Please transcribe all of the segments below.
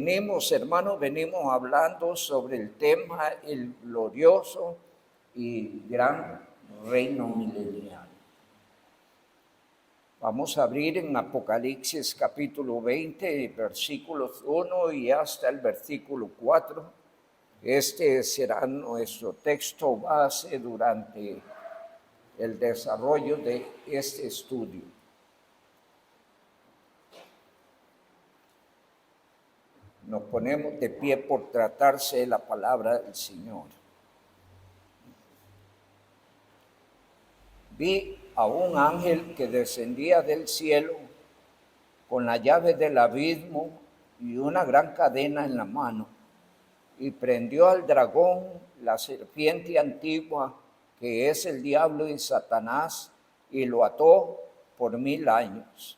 Venimos hablando sobre el tema, el glorioso y gran reino milenial. Vamos a abrir en Apocalipsis capítulo 20, versículos 1 y hasta el versículo 4. Este será nuestro texto base durante el desarrollo de este estudio. Nos ponemos de pie por tratarse de la palabra del Señor. Vi a un ángel que descendía del cielo con la llave del abismo y una gran cadena en la mano, y prendió al dragón, la serpiente antigua, que es el diablo y Satanás, y lo ató por 1000 años.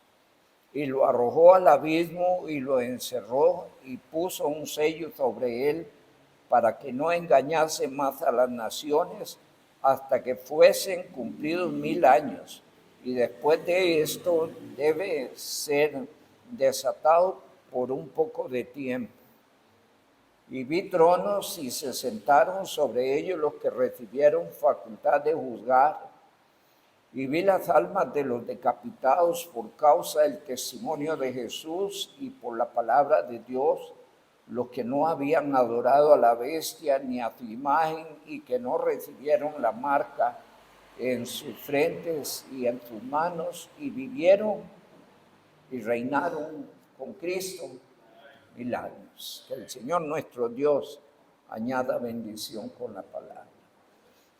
Y lo arrojó al abismo y lo encerró y puso un sello sobre él para que no engañase más a las naciones hasta que fuesen cumplidos 1000 años. Y después de esto debe ser desatado por un poco de tiempo. Y vi tronos y se sentaron sobre ellos los que recibieron facultad de juzgar. Y vi las almas de los decapitados por causa del testimonio de Jesús y por la palabra de Dios, los que no habían adorado a la bestia ni a su imagen y que no recibieron la marca en sus frentes y en sus manos, y vivieron y reinaron con Cristo 1000 años. Que el Señor nuestro Dios añada bendición con la palabra.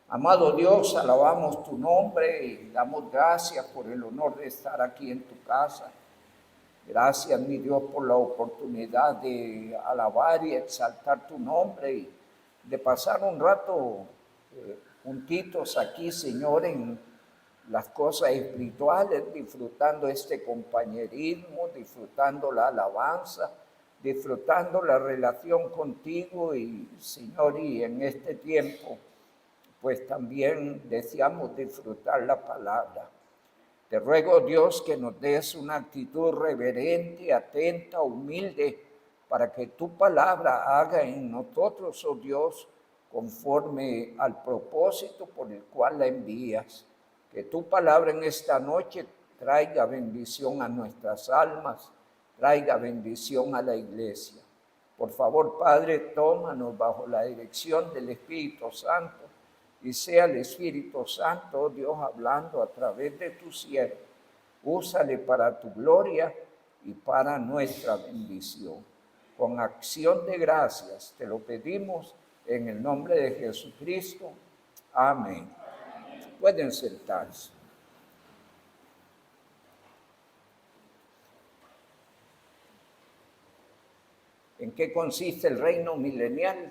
Amado Dios, alabamos tu nombre y damos gracias por el honor de estar aquí en tu casa. Gracias, mi Dios, por la oportunidad de alabar y exaltar tu nombre y de pasar un rato juntitos aquí, Señor, en las cosas espirituales, disfrutando este compañerismo, disfrutando la alabanza, disfrutando la relación contigo y, Señor, y en este tiempo pues también deseamos disfrutar la palabra. Te ruego, Dios, que nos des una actitud reverente, atenta, humilde, para que tu palabra haga en nosotros, oh Dios, conforme al propósito por el cual la envías. Que tu palabra en esta noche traiga bendición a nuestras almas, traiga bendición a la iglesia. Por favor, Padre, tómanos bajo la dirección del Espíritu Santo, y sea el Espíritu Santo, Dios, hablando a través de tu siervo. Úsale para tu gloria y para nuestra bendición. Con acción de gracias te lo pedimos en el nombre de Jesucristo. Amén. Pueden sentarse. ¿En qué consiste el reino milenial?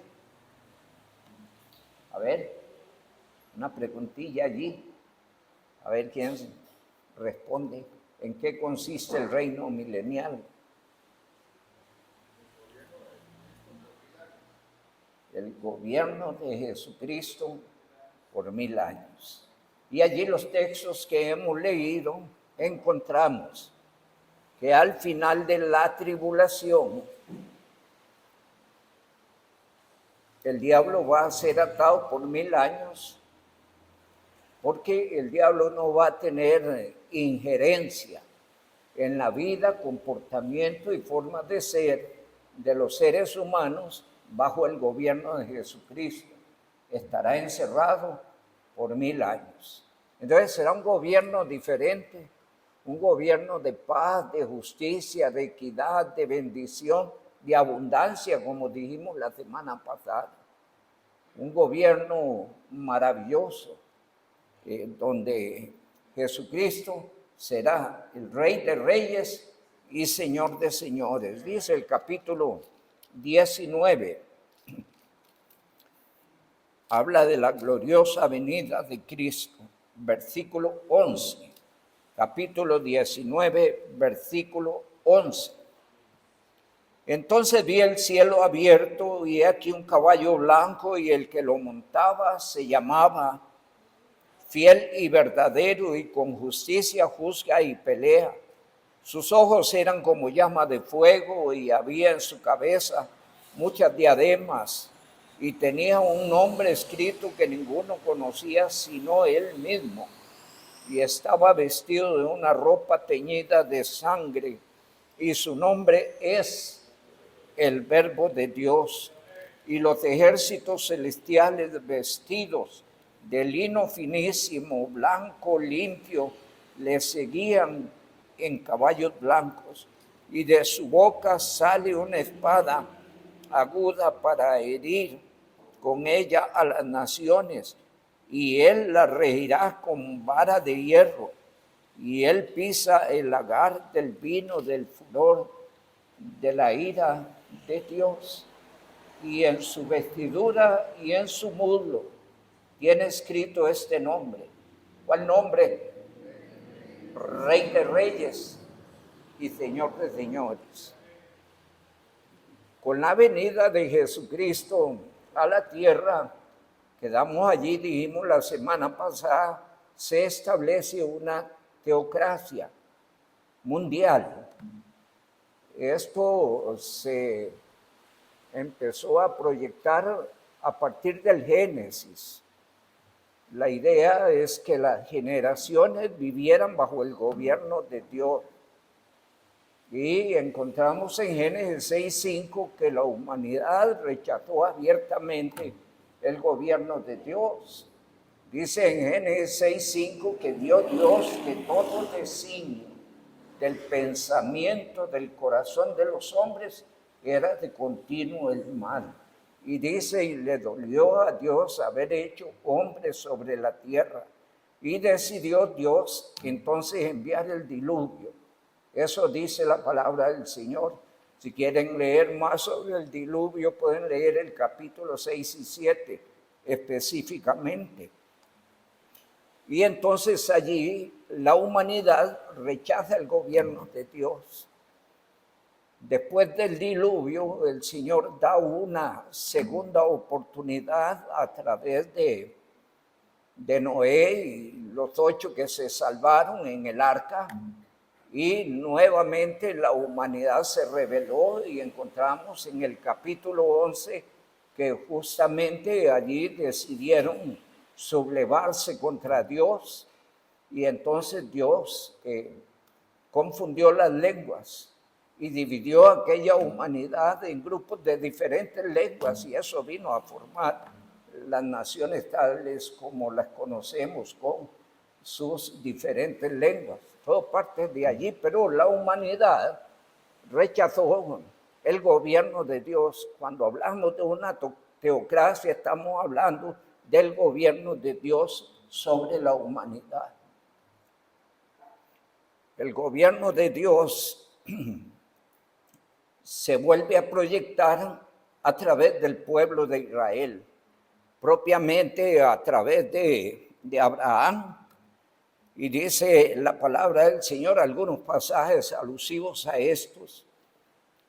A ver. Una preguntilla allí, a ver quién responde. ¿En qué consiste el reino milenial? El gobierno de Jesucristo por 1000 años. Y allí los textos que hemos leído encontramos que al final de la tribulación el diablo va a ser atado por 1000 años, porque el diablo no va a tener injerencia en la vida, comportamiento y forma de ser de los seres humanos bajo el gobierno de Jesucristo. Estará encerrado por 1000 años. Entonces será un gobierno diferente, un gobierno de paz, de justicia, de equidad, de bendición, de abundancia, como dijimos la semana pasada. Un gobierno maravilloso, donde Jesucristo será el Rey de Reyes y Señor de Señores. Dice el capítulo 19, habla de la gloriosa venida de Cristo, versículo 11. Capítulo 19, versículo 11. Entonces vi el cielo abierto y aquí un caballo blanco, y el que lo montaba se llamaba Fiel y Verdadero, y con justicia juzga y pelea. Sus ojos eran como llama de fuego y había en su cabeza muchas diademas y tenía un nombre escrito que ninguno conocía sino él mismo. Y estaba vestido de una ropa teñida de sangre y su nombre es el Verbo de Dios. Y los ejércitos celestiales vestidos de lino finísimo, blanco, limpio, le seguían en caballos blancos, y de su boca sale una espada aguda para herir con ella a las naciones, y él la regirá con vara de hierro, y él pisa el lagar del vino del furor de la ira de Dios. Y en su vestidura y en su muslo tiene escrito este nombre. ¿Cuál nombre? Rey de Reyes y Señor de Señores. Con la venida de Jesucristo a la tierra, quedamos allí, dijimos la semana pasada, se establece una teocracia mundial. Esto se empezó a proyectar a partir del Génesis. La idea es que las generaciones vivieran bajo el gobierno de Dios. Y encontramos en Génesis 6:5 que la humanidad rechazó abiertamente el gobierno de Dios. Dice en Génesis 6:5 que Dios de todo designio del pensamiento del corazón de los hombres era de continuo el mal. Y dice, y le dolió a Dios haber hecho hombres sobre la tierra. Y decidió Dios entonces enviar el diluvio. Eso dice la palabra del Señor. Si quieren leer más sobre el diluvio, pueden leer el capítulo 6 y 7 específicamente. Y entonces allí la humanidad rechaza el gobierno de Dios. Después del diluvio, el Señor da una segunda oportunidad a través de Noé y los 8 que se salvaron en el arca. Y nuevamente la humanidad se rebeló y encontramos en el capítulo 11 que justamente allí decidieron sublevarse contra Dios, y entonces Dios confundió las lenguas y dividió a aquella humanidad en grupos de diferentes lenguas, y eso vino a formar las naciones tales como las conocemos, con sus diferentes lenguas. Todo parte de allí, pero la humanidad rechazó el gobierno de Dios. Cuando hablamos de una teocracia, estamos hablando del gobierno de Dios sobre la humanidad. El gobierno de Dios se vuelve a proyectar a través del pueblo de Israel, propiamente a través de Abraham. Y dice la palabra del Señor, algunos pasajes alusivos a estos.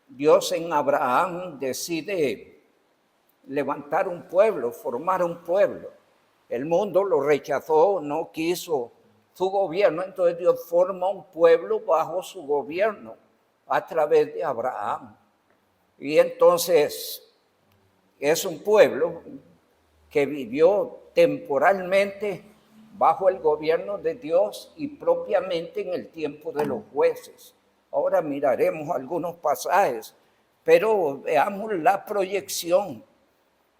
Dios en Abraham decide levantar un pueblo, formar un pueblo. El mundo lo rechazó, no quiso su gobierno, entonces Dios forma un pueblo bajo su gobierno a través de Abraham. Y entonces es un pueblo que vivió temporalmente bajo el gobierno de Dios y propiamente en el tiempo de los jueces. Ahora miraremos algunos pasajes, pero veamos la proyección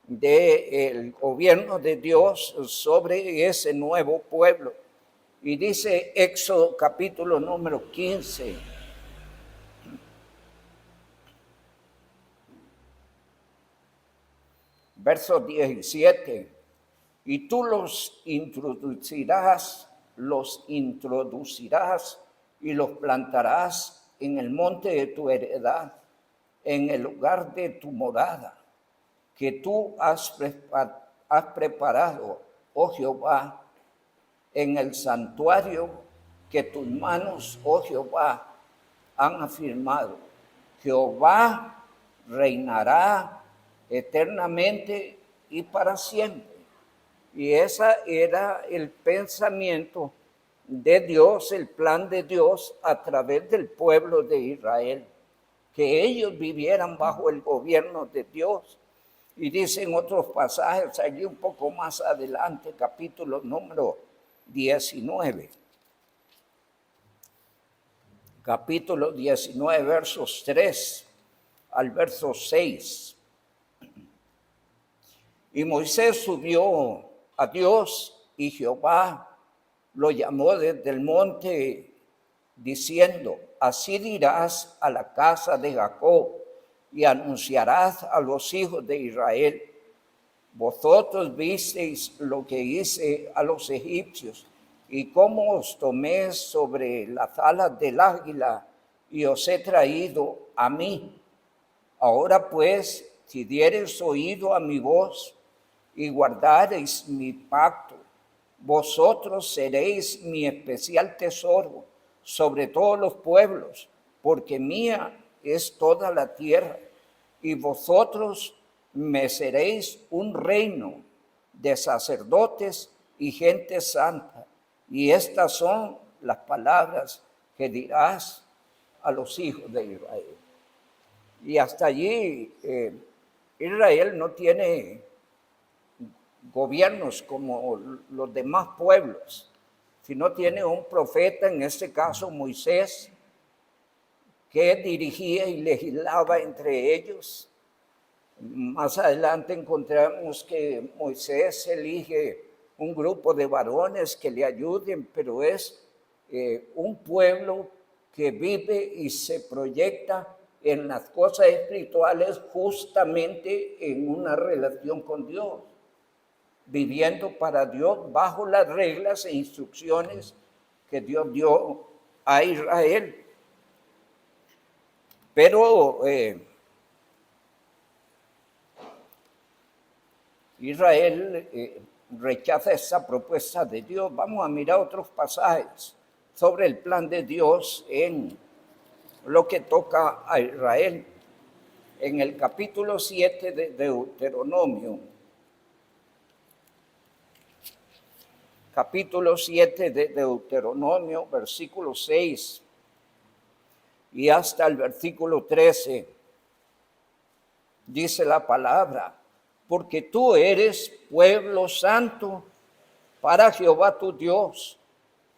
del gobierno de Dios sobre ese nuevo pueblo. Y dice Éxodo capítulo número 15. Verso 17. Y tú los introducirás y los plantarás en el monte de tu heredad, en el lugar de tu morada, que tú has preparado, oh Jehová, en el santuario que tus manos, oh Jehová, han afirmado. Jehová reinará eternamente y para siempre. Y ese era el pensamiento de Dios, el plan de Dios a través del pueblo de Israel, que ellos vivieran bajo el gobierno de Dios. Y dicen otros pasajes allí un poco más adelante, capítulo número 19. Capítulo 19, versos 3 al verso 6. Y Moisés subió a Dios y Jehová lo llamó desde el monte diciendo: así dirás a la casa de Jacob y anunciarás a los hijos de Israel: vosotros visteis lo que hice a los egipcios y cómo os tomé sobre las alas del águila y os he traído a mí. Ahora pues, si diereis oído a mi voz y guardareis mi pacto, vosotros seréis mi especial tesoro sobre todos los pueblos, porque mía es toda la tierra, y vosotros me seréis un reino de sacerdotes y gente santa. Y estas son las palabras que dirás a los hijos de Israel. Y hasta allí Israel no tiene gobiernos como los demás pueblos, sino tiene un profeta, en este caso Moisés, que dirigía y legislaba entre ellos. Más adelante encontramos que Moisés elige un grupo de varones que le ayuden, pero es un pueblo que vive y se proyecta en las cosas espirituales justamente en una relación con Dios, viviendo para Dios bajo las reglas e instrucciones que Dios dio a Israel. Pero Israel rechaza esa propuesta de Dios. Vamos a mirar otros pasajes sobre el plan de Dios en lo que toca a Israel. En el capítulo 7 de Deuteronomio, capítulo 7 de Deuteronomio, versículo 6 y hasta el versículo 13, dice la palabra: porque tú eres pueblo santo para Jehová tu Dios.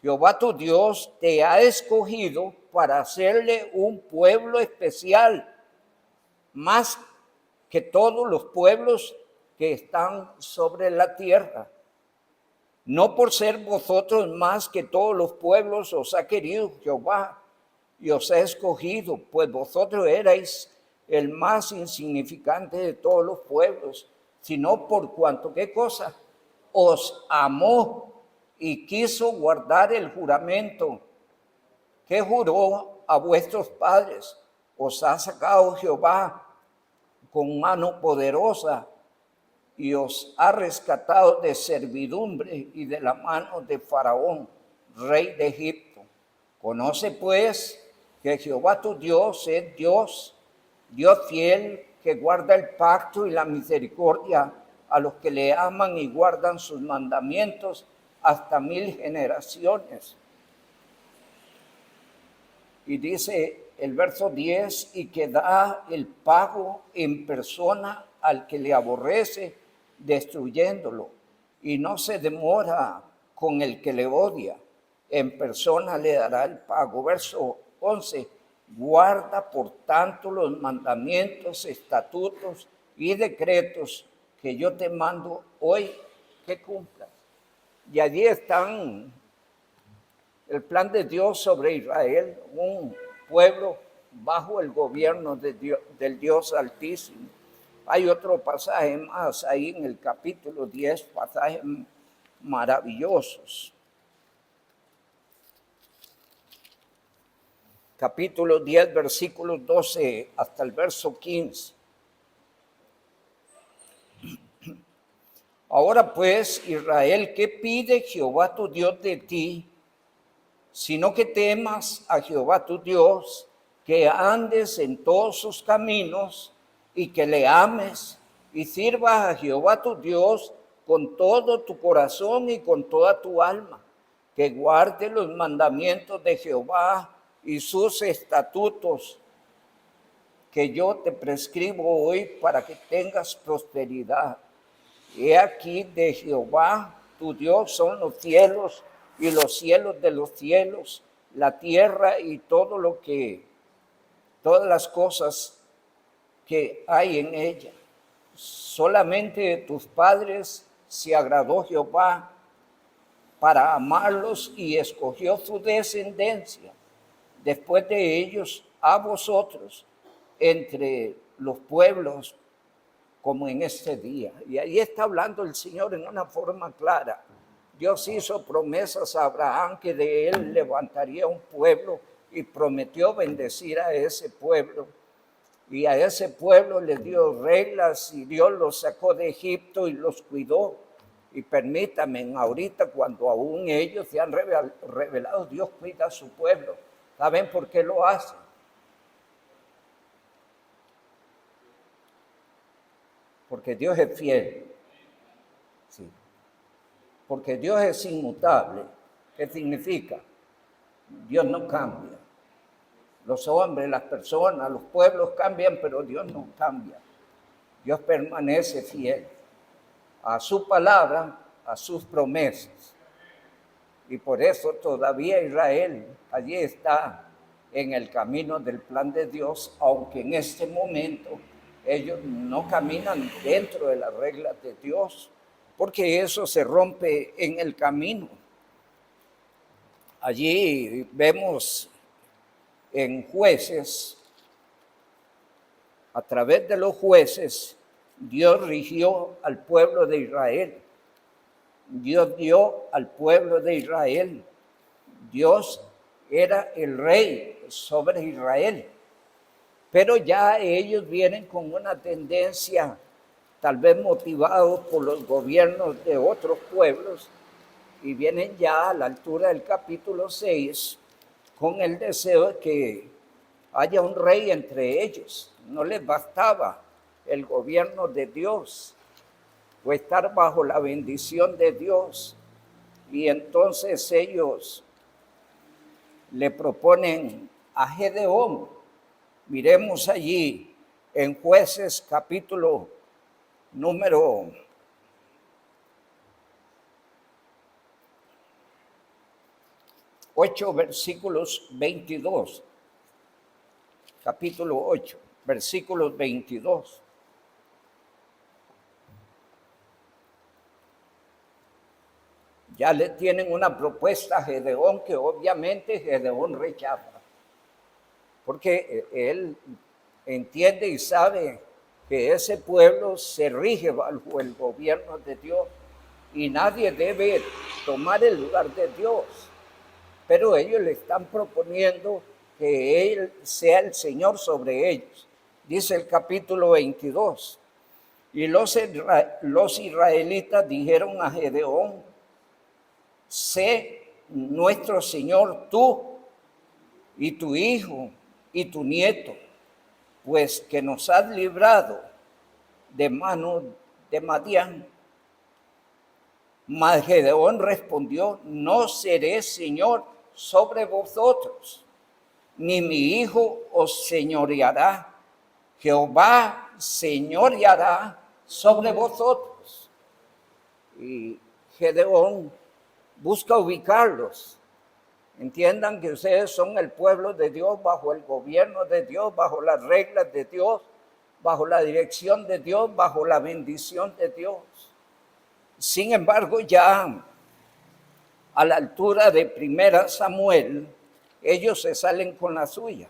Jehová tu Dios te ha escogido para hacerle un pueblo especial, más que todos los pueblos que están sobre la tierra. No por ser vosotros más que todos los pueblos os ha querido Jehová y os ha escogido, pues vosotros erais el más insignificante de todos los pueblos, sino por cuanto, ¿qué cosa? Os amó y quiso guardar el juramento que juró a vuestros padres. Os ha sacado Jehová con mano poderosa y os ha rescatado de servidumbre y de la mano de Faraón, rey de Egipto. Conoce pues que Jehová tu Dios es Dios, Dios fiel, que guarda el pacto y la misericordia a los que le aman y guardan sus mandamientos hasta 1000 generaciones. Y dice el verso 10, y que da el pago en persona al que le aborrece, destruyéndolo, y no se demora con el que le odia, en persona le dará el pago. Verso 11, guarda por tanto los mandamientos, estatutos y decretos que yo te mando hoy que cumplas. Y allí están el plan de Dios sobre Israel, un pueblo bajo el gobierno de Dios, del Dios Altísimo. Hay otro pasaje más ahí en el capítulo 10, pasajes maravillosos. Capítulo 10, versículos 12 hasta el verso 15. Ahora pues, Israel, ¿qué pide Jehová tu Dios de ti? Sino que temas a Jehová tu Dios, que andes en todos sus caminos y que le ames y sirvas a Jehová tu Dios con todo tu corazón y con toda tu alma. que guarde los mandamientos de Jehová y sus estatutos que yo te prescribo hoy para que tengas prosperidad. He aquí de Jehová tu Dios son los cielos y los cielos de los cielos, la tierra y todo lo que, todas las cosas que hay en ella. Solamente de tus padres se agradó Jehová para amarlos y escogió su descendencia después de ellos a vosotros entre los pueblos como en este día. Y ahí está hablando el Señor en una forma clara. Dios hizo promesas a Abraham que de él levantaría un pueblo y prometió bendecir a ese pueblo. Y a ese pueblo le dio reglas y Dios los sacó de Egipto y los cuidó. Y permítanme, ahorita cuando aún ellos se han revelado, Dios cuida a su pueblo. ¿Saben por qué lo hace? Porque Dios es fiel. Sí. Porque Dios es inmutable. ¿Qué significa? Dios no cambia. Los hombres, las personas, los pueblos cambian, pero Dios no cambia. Dios permanece fiel a su palabra, a sus promesas. Y por eso todavía Israel allí está en el camino del plan de Dios, aunque en este momento ellos no caminan dentro de las reglas de Dios, porque eso se rompe en el camino. Allí vemos en Jueces, a través de los jueces, Dios rigió al pueblo de Israel. Dios dio al pueblo de Israel. Dios era el rey sobre Israel. Pero ya ellos vienen con una tendencia, tal vez motivados por los gobiernos de otros pueblos, y vienen ya a la altura del capítulo 6 con el deseo de que haya un rey entre ellos. No les bastaba el gobierno de Dios o estar bajo la bendición de Dios. Y entonces ellos le proponen a Gedeón. Miremos allí en Jueces capítulo número 8, versículos 22. Capítulo 8, versículos 22. Ya le tienen una propuesta a Gedeón que obviamente Gedeón rechaza, porque él entiende y sabe que ese pueblo se rige bajo el gobierno de Dios y nadie debe tomar el lugar de Dios. Pero ellos le están proponiendo que Él sea el Señor sobre ellos. Dice el capítulo 22. Y los israelitas dijeron a Gedeón: sé nuestro Señor tú y tu hijo y tu nieto, pues que nos has librado de mano de Madián. Mas Gedeón respondió: no seré Señor sobre vosotros, ni mi hijo os señoreará. Jehová señoreará sobre vosotros. Y Gedeón busca ubicarlos. Entiendan que ustedes son el pueblo de Dios, bajo el gobierno de Dios, bajo las reglas de Dios, bajo la dirección de Dios, bajo la bendición de Dios. Sin embargo, ya a la altura de 1 Samuel, ellos se salen con la suya.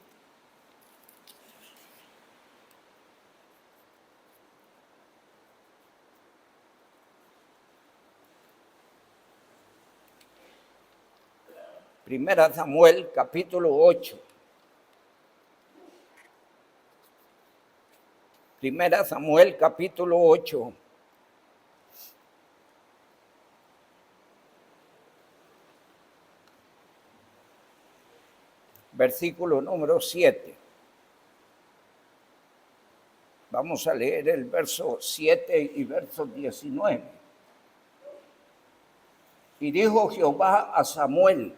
Primera Samuel, capítulo 8. Primera Samuel, capítulo 8. Versículo número 7. Vamos a leer el verso 7 y verso 19. Y dijo Jehová a Samuel.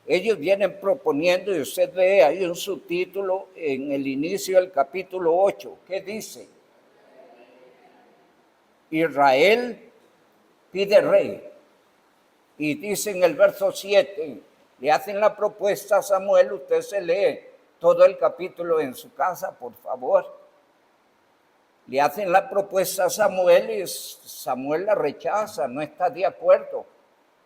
Ellos vienen proponiendo, y usted ve, hay un subtítulo en el inicio del capítulo 8. ¿Qué dice? Israel pide rey. Y dice en el verso 7, le hacen la propuesta a Samuel, usted se lee todo el capítulo en su casa, por favor. Le hacen la propuesta a Samuel y Samuel la rechaza, no está de acuerdo.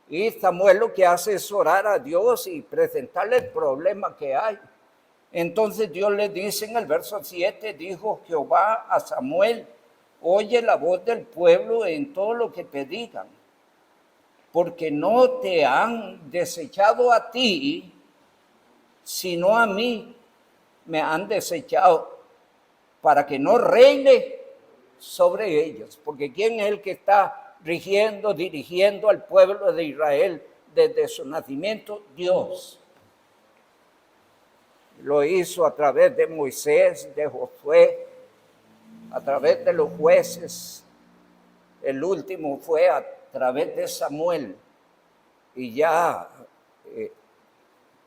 Y Samuel lo que hace es orar a Dios y presentarle el problema que hay. Entonces Dios le dice en el verso 7, dijo Jehová a Samuel, oye la voz del pueblo en todo lo que te digan, porque no te han desechado a ti, sino a mí me han desechado, para que no reine sobre ellos. Porque ¿quién es el que está rigiendo, dirigiendo al pueblo de Israel desde su nacimiento? Dios. Lo hizo a través de Moisés, de Josué, a través de los jueces. El último fue a través de Samuel. Y ya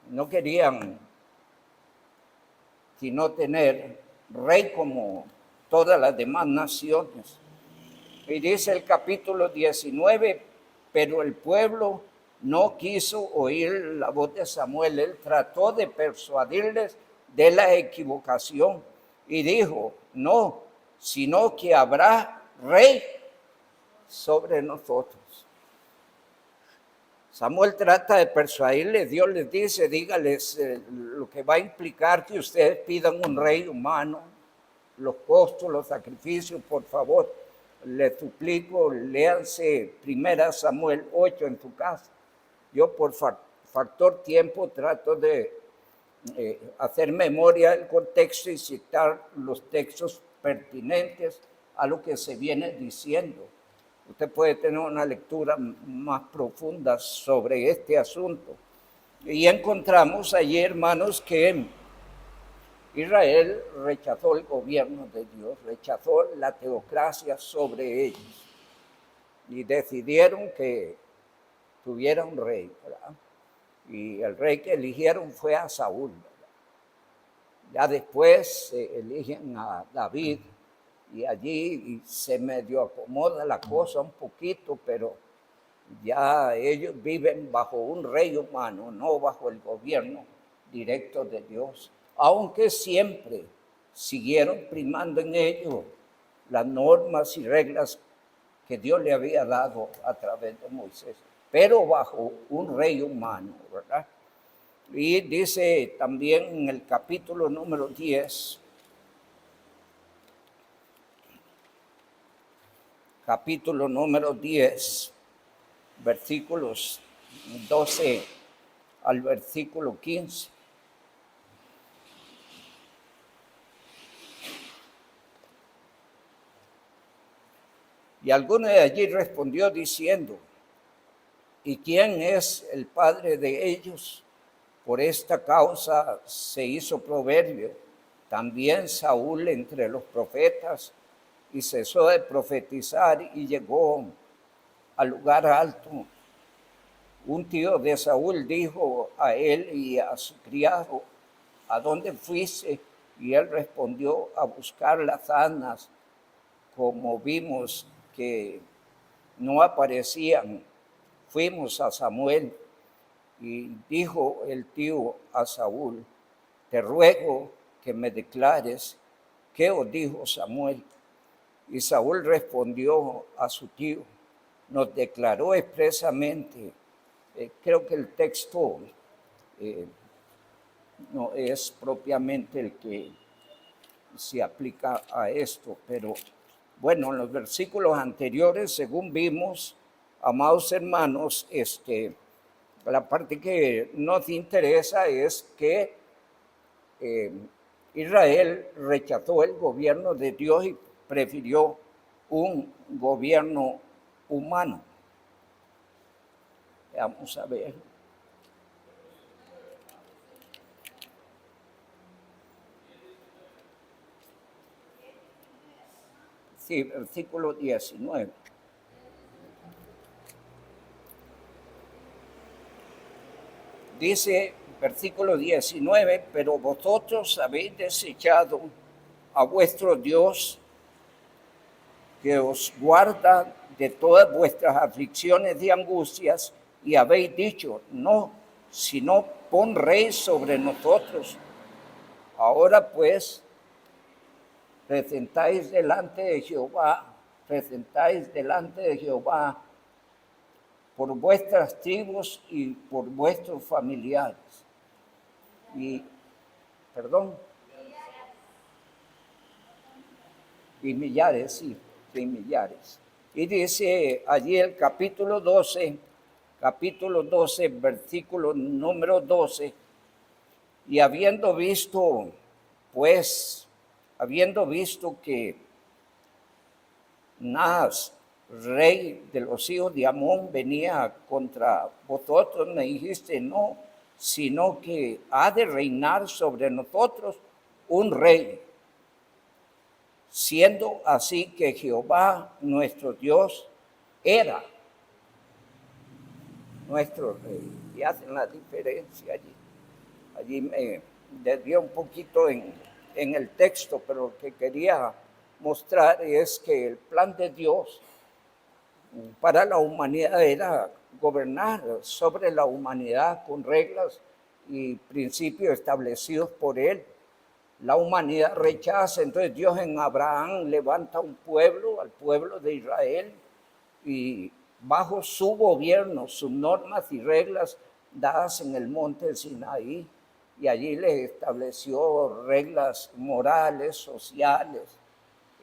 no querían sino tener rey como todas las demás naciones. Y dice el capítulo 19, pero el pueblo no quiso oír la voz de Samuel. Él trató de persuadirles de la equivocación y dijo, no, sino que habrá rey sobre nosotros. Samuel trata de persuadirles, Dios les dice, dígales lo que va a implicar que ustedes pidan un rey humano, los costos, los sacrificios, por favor, les suplico, léanse 1 Samuel 8 en tu casa. Yo por factor tiempo trato de hacer memoria del contexto y citar los textos pertinentes a lo que se viene diciendo. Usted puede tener una lectura más profunda sobre este asunto. Y encontramos allí, hermanos, que Israel rechazó el gobierno de Dios, rechazó la teocracia sobre ellos y decidieron que tuviera un rey, ¿verdad? Y el rey que eligieron fue a Saúl, ¿verdad? Ya después eligen a David y allí se medio acomoda la cosa un poquito, pero ya ellos viven bajo un rey humano, no bajo el gobierno directo de Dios, aunque siempre siguieron primando en ellos las normas y reglas que Dios le había dado a través de Moisés, pero bajo un rey humano, ¿verdad? Y dice también en el capítulo número 10, versículos 12 al versículo 15. Y alguno de allí respondió diciendo, ¿y quién es el padre de ellos? Por esta causa se hizo proverbio. También Saúl entre los profetas y cesó de profetizar y llegó al lugar alto. Un tío de Saúl dijo a él y a su criado, ¿a dónde fuiste? Y él respondió, a buscar las asnas, como vimos que no aparecían. Fuimos a Samuel y dijo el tío a Saúl, te ruego que me declares qué os dijo Samuel. Y Saúl respondió a su tío, nos declaró expresamente, creo que el texto no es propiamente el que se aplica a esto, pero bueno, en los versículos anteriores, según vimos, amados hermanos, la parte que nos interesa es que Israel rechazó el gobierno de Dios y prefirió un gobierno humano. Vamos a ver. Sí, versículo 19. Dice, versículo 19, pero vosotros habéis desechado a vuestro Dios, que os guarda de todas vuestras aflicciones y angustias, y habéis dicho, no, sino pon rey sobre nosotros. Ahora pues, presentáis delante de Jehová por vuestras tribus y por vuestros familiares. Y millares, sí, millares. Y dice allí el capítulo 12, versículo número 12, y habiendo visto que Naas, rey de los hijos de Amón, venía contra vosotros, me dijiste, no, sino que ha de reinar sobre nosotros un rey, siendo así que Jehová nuestro Dios era nuestro rey. Y hacen la diferencia allí. Allí me desvió un poquito en el texto, pero lo que quería mostrar es que el plan de Dios para la humanidad era gobernar sobre la humanidad con reglas y principios establecidos por Él. La humanidad rechaza, entonces Dios en Abraham levanta un pueblo, al pueblo de Israel, y bajo su gobierno, sus normas y reglas dadas en el monte Sinaí, y allí les estableció reglas morales, sociales,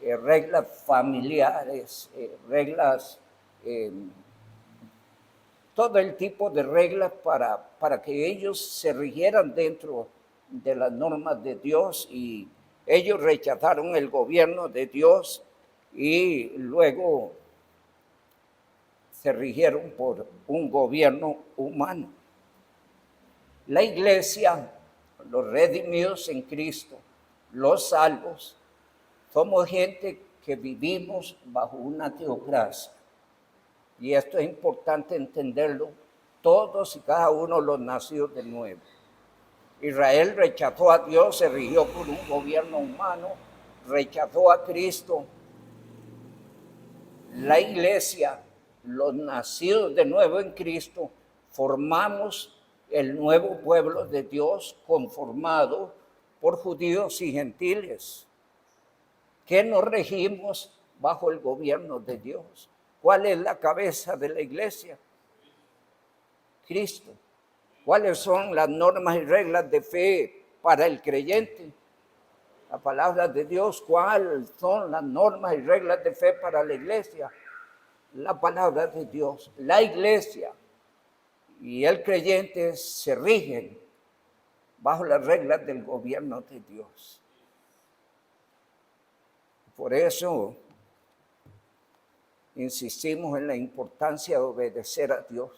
reglas familiares, reglas, todo el tipo de reglas para que ellos se rigieran dentro de las normas de Dios, y ellos rechazaron el gobierno de Dios y luego se rigieron por un gobierno humano. La iglesia, los redimidos en Cristo, los salvos, somos gente que vivimos bajo una teocracia. Y esto es importante entenderlo, todos y cada uno los nacidos de nuevo. Israel rechazó a Dios, se rigió por un gobierno humano, rechazó a Cristo. La iglesia, los nacidos de nuevo en Cristo, formamos el nuevo pueblo de Dios conformado por judíos y gentiles, que nos regimos bajo el gobierno de Dios. ¿Cuál es la cabeza de la iglesia? Cristo. ¿Cuáles son las normas y reglas de fe para el creyente? La palabra de Dios. ¿Cuáles son las normas y reglas de fe para la iglesia? La palabra de Dios. La iglesia y el creyente se rigen bajo las reglas del gobierno de Dios. Por eso insistimos en la importancia de obedecer a Dios,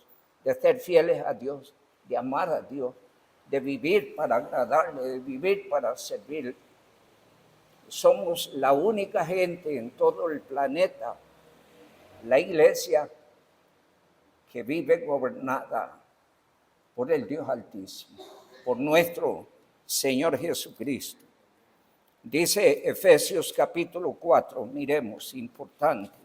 de ser fieles a Dios, de amar a Dios, de vivir para agradarle, de vivir para servir. Somos la única gente en todo el planeta, la iglesia, que vive gobernada por el Dios Altísimo, por nuestro Señor Jesucristo. Dice Efesios capítulo 4, miremos, importante.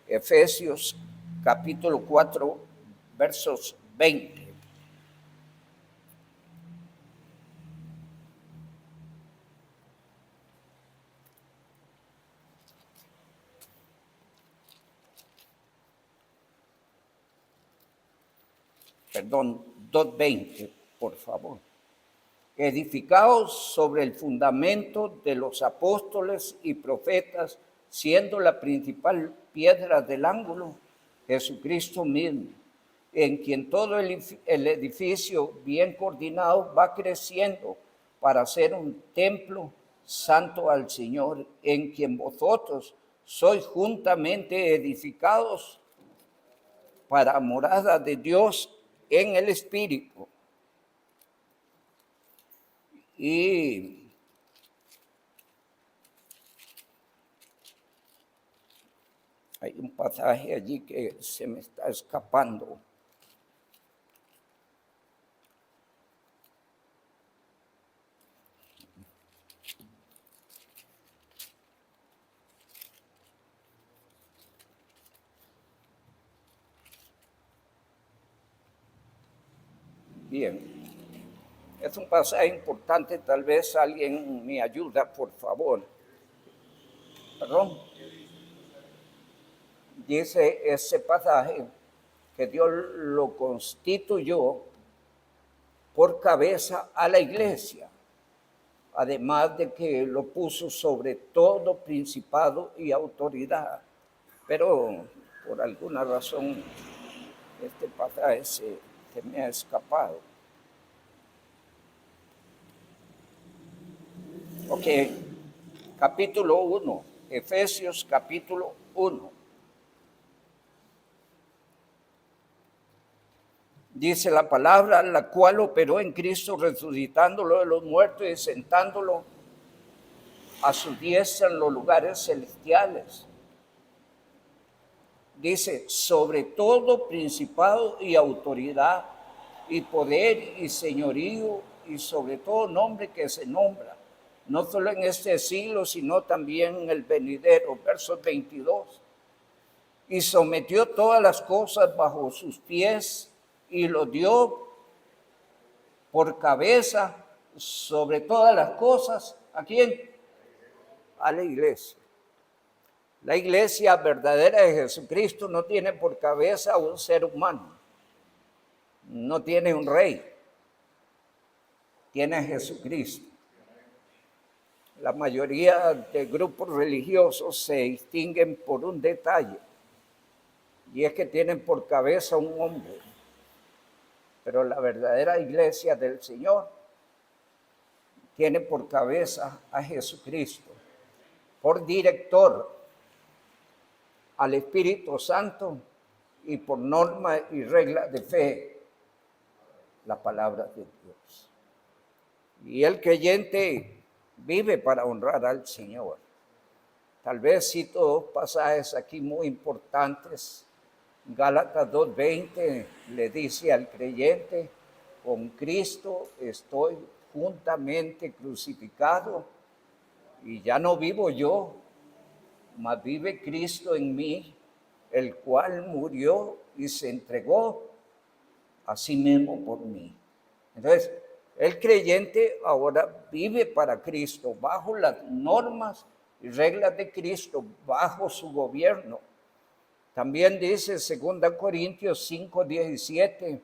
Efesios capítulo 4, versos 20. Perdón, 2:20, por favor. Edificados sobre el fundamento de los apóstoles y profetas, siendo la principal piedra del ángulo Jesucristo mismo, en quien todo el edificio bien coordinado va creciendo para ser un templo santo al Señor, en quien vosotros sois juntamente edificados para morada de Dios en el Espíritu. Y hay un pasaje allí que se me está escapando. Bien, es un pasaje importante, tal vez alguien me ayuda, por favor. Perdón. Dice ese pasaje que Dios lo constituyó por cabeza a la iglesia, además de que lo puso sobre todo principado y autoridad. Pero por alguna razón este pasaje se me ha escapado. Ok, capítulo 1, Efesios capítulo 1. Dice la palabra, la cual operó en Cristo resucitándolo de los muertos y sentándolo a su diestra en los lugares celestiales. Dice, sobre todo principado y autoridad y poder y señorío y sobre todo nombre que se nombra, no solo en este siglo, sino también en el venidero. Verso 22. Y sometió todas las cosas bajo sus pies y lo dio por cabeza sobre todas las cosas. ¿A quién? A la iglesia. La iglesia verdadera de Jesucristo no tiene por cabeza a un ser humano, no tiene un rey, tiene a Jesucristo. La mayoría de grupos religiosos se distinguen por un detalle, y es que tienen por cabeza a un hombre. Pero la verdadera iglesia del Señor tiene por cabeza a Jesucristo, por director al Espíritu Santo y por norma y regla de fe, la palabra de Dios. Y el creyente vive para honrar al Señor. Tal vez cito dos pasajes aquí muy importantes. Gálatas 2:20 le dice al creyente, con Cristo estoy juntamente crucificado y ya no vivo yo, mas vive Cristo en mí, el cual murió y se entregó a sí mismo por mí. Entonces, el creyente ahora vive para Cristo, bajo las normas y reglas de Cristo, bajo su gobierno. También dice 2 Corintios 5:17,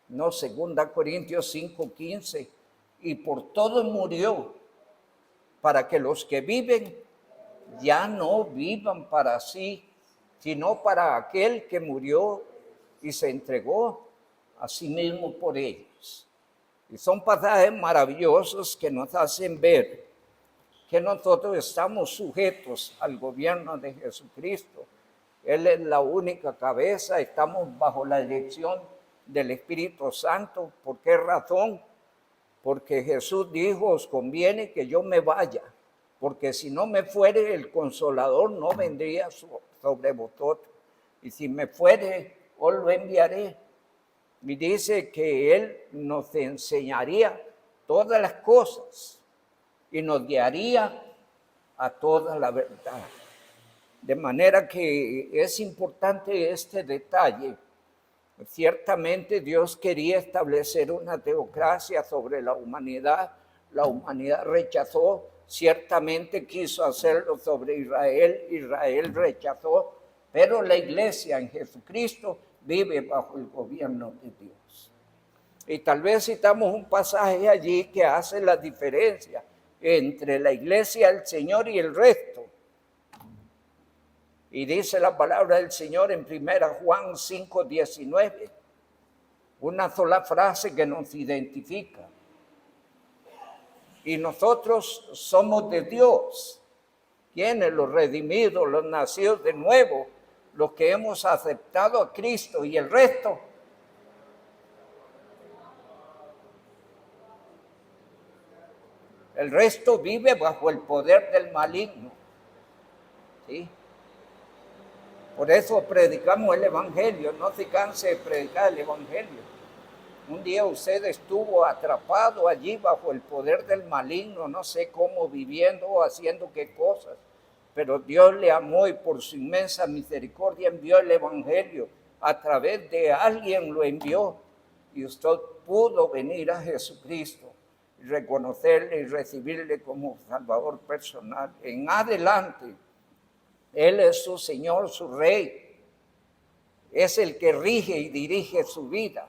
no, 2 Corintios 5:15, y por todo murió, para que los que viven ya no vivan para sí, sino para aquel que murió y se entregó a sí mismo por ellos. Y son pasajes maravillosos que nos hacen ver que nosotros estamos sujetos al gobierno de Jesucristo. Él es la única cabeza, estamos bajo la dirección del Espíritu Santo. ¿Por qué razón? Porque Jesús dijo, os conviene que yo me vaya, porque si no me fuere, el Consolador no vendría sobre vosotros. Y si me fuere, os lo enviaré. Y dice que Él nos enseñaría todas las cosas y nos guiaría a toda la verdad. De manera que es importante este detalle. Ciertamente Dios quería establecer una teocracia sobre la humanidad rechazó, ciertamente quiso hacerlo sobre Israel rechazó, pero la iglesia en Jesucristo vive bajo el gobierno de Dios. Y tal vez citamos un pasaje allí que hace la diferencia entre la iglesia del Señor y el resto. Y dice la palabra del Señor en 1 Juan 5:19, una sola frase que nos identifica. Y nosotros somos de Dios, quienes los redimidos, los nacidos de nuevo, los que hemos aceptado a Cristo, y el resto El resto vive bajo el poder del maligno. ¿Sí? Por eso predicamos el Evangelio. No se canse de predicar el Evangelio. Un día usted estuvo atrapado allí bajo el poder del maligno, no sé cómo, viviendo o haciendo qué cosas. Pero Dios le amó y por su inmensa misericordia envió el Evangelio. A través de alguien lo envió. Y usted pudo venir a Jesucristo, reconocerle y recibirle como Salvador personal. En adelante, Él es su Señor, su Rey. Es el que rige y dirige su vida.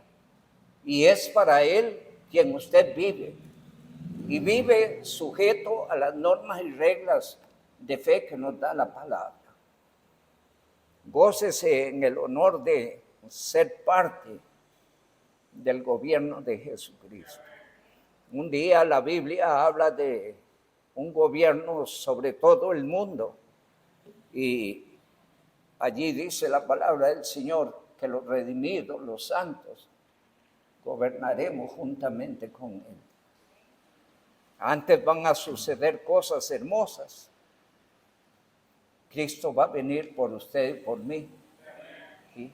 Y es para Él quien usted vive. Y vive sujeto a las normas y reglas de fe que nos da la palabra. Gócese en el honor de ser parte del gobierno de Jesucristo. Un día la Biblia habla de un gobierno sobre todo el mundo y allí dice la palabra del Señor que los redimidos, los santos, gobernaremos juntamente con Él. Antes van a suceder cosas hermosas. Cristo va a venir por usted y por mí. ¿Sí?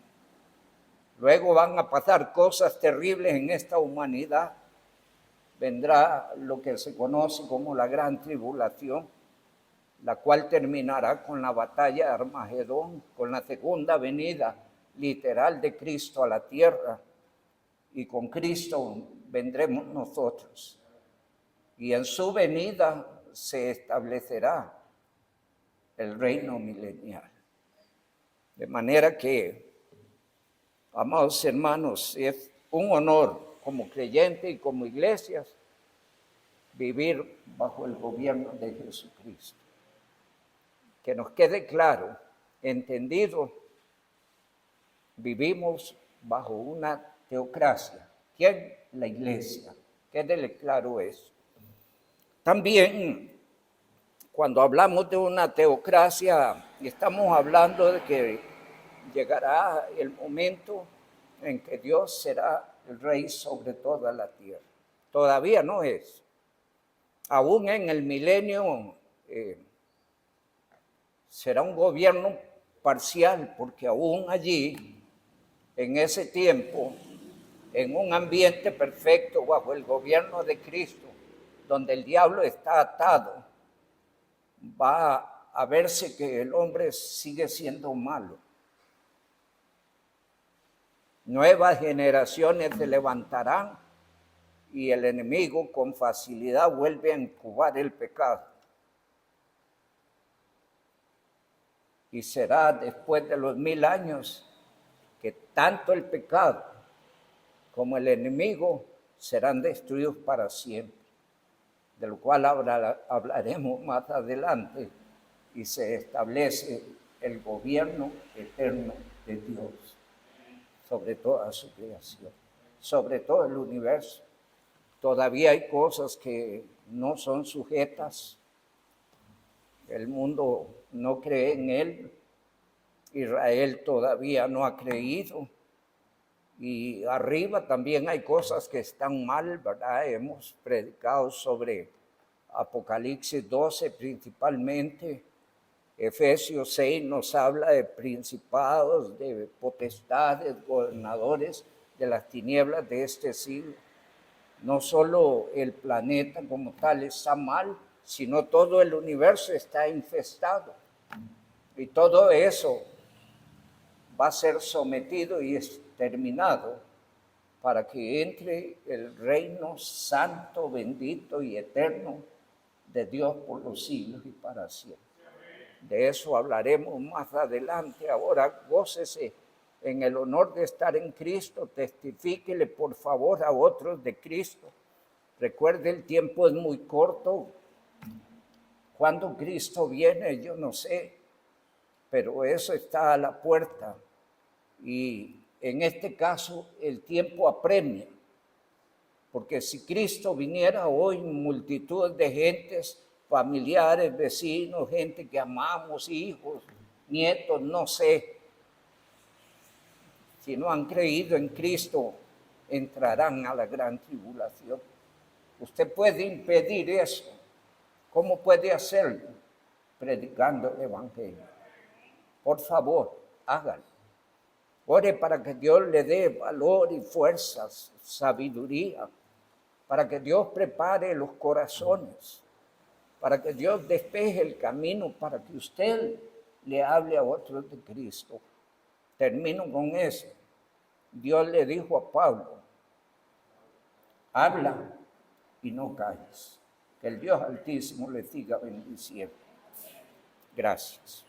Luego van a pasar cosas terribles en esta humanidad. Vendrá lo que se conoce como la gran tribulación, la cual terminará con la batalla de Armagedón, con la segunda venida literal de Cristo a la tierra. Y con Cristo vendremos nosotros. Y en su venida se establecerá el reino milenial. De manera que, amados hermanos, es un honor como creyente y como iglesias vivir bajo el gobierno de Jesucristo. Que nos quede claro, entendido, vivimos bajo una teocracia. ¿Quién? La iglesia. Quédele claro eso. También, cuando hablamos de una teocracia, estamos hablando de que llegará el momento en que Dios será el rey sobre toda la tierra. Todavía no es. Aún en el milenio será un gobierno parcial, porque aún allí, en ese tiempo, en un ambiente perfecto bajo el gobierno de Cristo, donde el diablo está atado, va a verse que el hombre sigue siendo malo. Nuevas generaciones se levantarán y el enemigo con facilidad vuelve a incubar el pecado. Y será después de los 1000 años que tanto el pecado como el enemigo serán destruidos para siempre, de lo cual hablaremos más adelante, y se establece el gobierno eterno de Dios sobre toda su creación, sobre todo el universo. Todavía hay cosas que no son sujetas. El mundo no cree en Él. Israel todavía no ha creído. Y arriba también hay cosas que están mal, ¿verdad? Hemos predicado sobre Apocalipsis 12 principalmente. Efesios 6 nos habla de principados, de potestades, gobernadores de las tinieblas de este siglo. No solo el planeta como tal está mal, sino todo el universo está infestado. Y todo eso va a ser sometido y exterminado para que entre el reino santo, bendito y eterno de Dios por los siglos y para siempre. De eso hablaremos más adelante. Ahora gócese en el honor de estar en Cristo. Testifíquele por favor a otros de Cristo. Recuerde, el tiempo es muy corto. Cuando Cristo viene, yo no sé, pero eso está a la puerta. Y en este caso el tiempo apremia, porque si Cristo viniera hoy, multitud de gentes, familiares, vecinos, gente que amamos, hijos, nietos, no sé, si no han creído en Cristo, entrarán a la gran tribulación. Usted puede impedir eso, ¿Cómo puede hacerlo? Predicando el Evangelio. Por favor, hágalo. Ore para que Dios le dé valor y fuerzas, sabiduría, para que Dios prepare los corazones, para que Dios despeje el camino, para que usted le hable a otros de Cristo. Termino con eso. Dios le dijo a Pablo, habla y no calles. Que el Dios Altísimo le siga bendiciendo. Gracias.